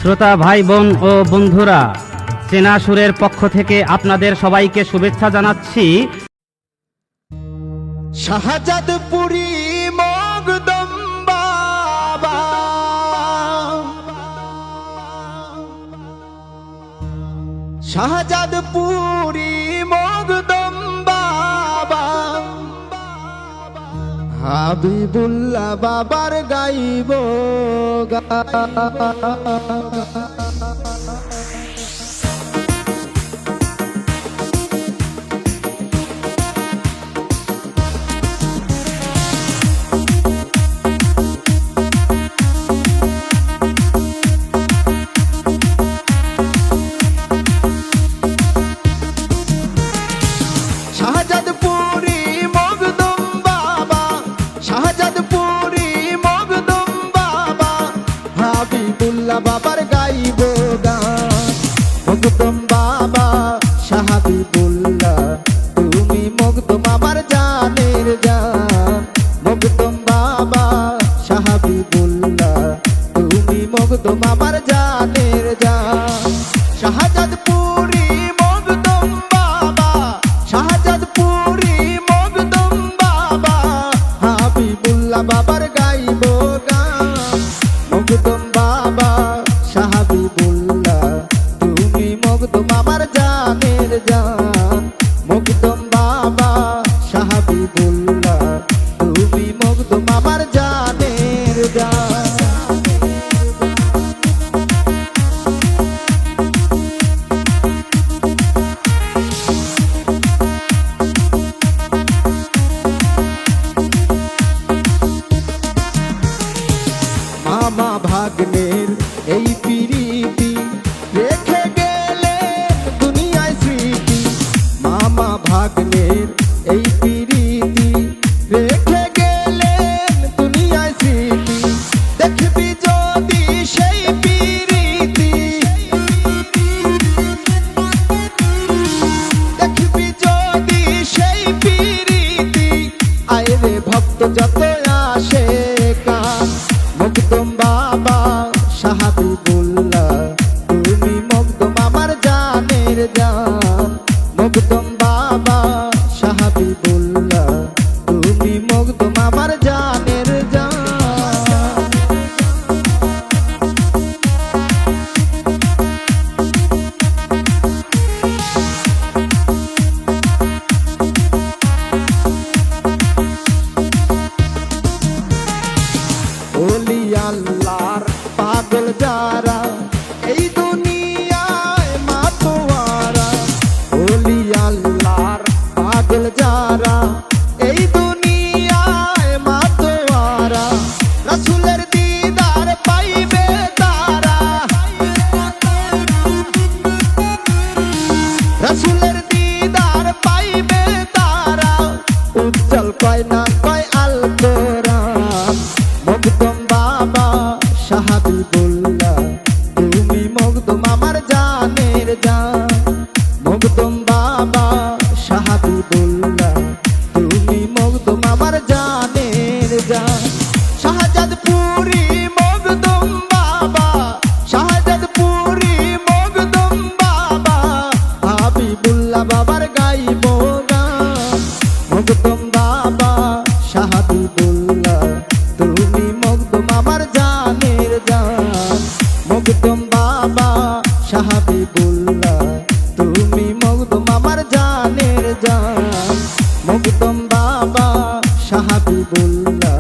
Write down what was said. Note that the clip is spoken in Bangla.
শ্রোতা ভাই বোন ও বন্ধুরা, চেনা সুরের পক্ষ থেকে আপনাদের সবাইকে শুভেচ্ছা জানাচ্ছি। শাহজাদপুরি মগদম বাবা, শাহজাদপুরি মগদম বাবা, হাবিবুল্লাহ বাবার গাইব শাহজাদপুরি মগদম বাবা, শাহজাদপুরি মগদম বাবা, হাবিবুল্লাহ বাবার গাইব গান। মগদম বাবা শাহাবিবুল্লাহ, তুমি মগদম আমার জানের জান। মগদম বাবা শাহাবিবুল্লাহ, তুমি মগদম আমার জানের জান। শাহজাদপুরি মগদম বাবা, শাহজাদপুরি মগদম বাবা, হাবিবুল্লাহ বাবার গাইব গান। মগদম বাবা শাহাবিবুল্লাহ, তুমি মগদম আমার জানের জান। মগদম বাবা শাহাবিবুল্লাহ, তুমি মগদম আমার জানের জান। মামা ভাগ্নের এই প্রীতি রেখে গেলে দুনিয়ায় স্মৃতি। মামা ভাগ্নের এই প্রীতি রেখে গেলে দুনিয়ায় স্মৃতি। দেখবি যদি সেই প্রীতি, দেখবি যদি সেই প্রীতি, আয়রে ভক্ত যত আসে কান। মগদম বাবা শাহাবিবুল্লাহ, তুমি মগদম আমার জানের জান। মগদম বাবা শাহাবিবুল্লাহ, তুমি মগদম আমার জানের জান। ওলি আল্লাহর পাগল যারা এই দুনিয়ায় মাতোয়ারা। ওলি আল্লাহর পাগল যারা এই দুনিয়ায় মাতোয়ারা। রাসূলের দিদার পাইবে তারা, রাসূলের দিদার পাইবে তারা। উজ্জ্বল কয় না কয় আল কোরআন। মগদম বাবা শাহাবিবুল্লাহ, তুমি মগদম আমার জানের জান। মগদম বাবা শাহাবিবুল্লাহ, তুমি মগদম আমার জানের জান। শাহজাদপুরি মগদম বাবা, শাহজাদপুরি মগদম বাবা, হাবিবুল্লাহ বাবার গাইব গান। মগদম বাবা শাহাবিবুল্লাহ, তুমি মগদম আমার জানের জান। মগদম বাবা শাহাবিবুল্লাহ, তুমি মগদম আমার জানের জান। মগদম বাবা শাহাবিবুল্লাহ,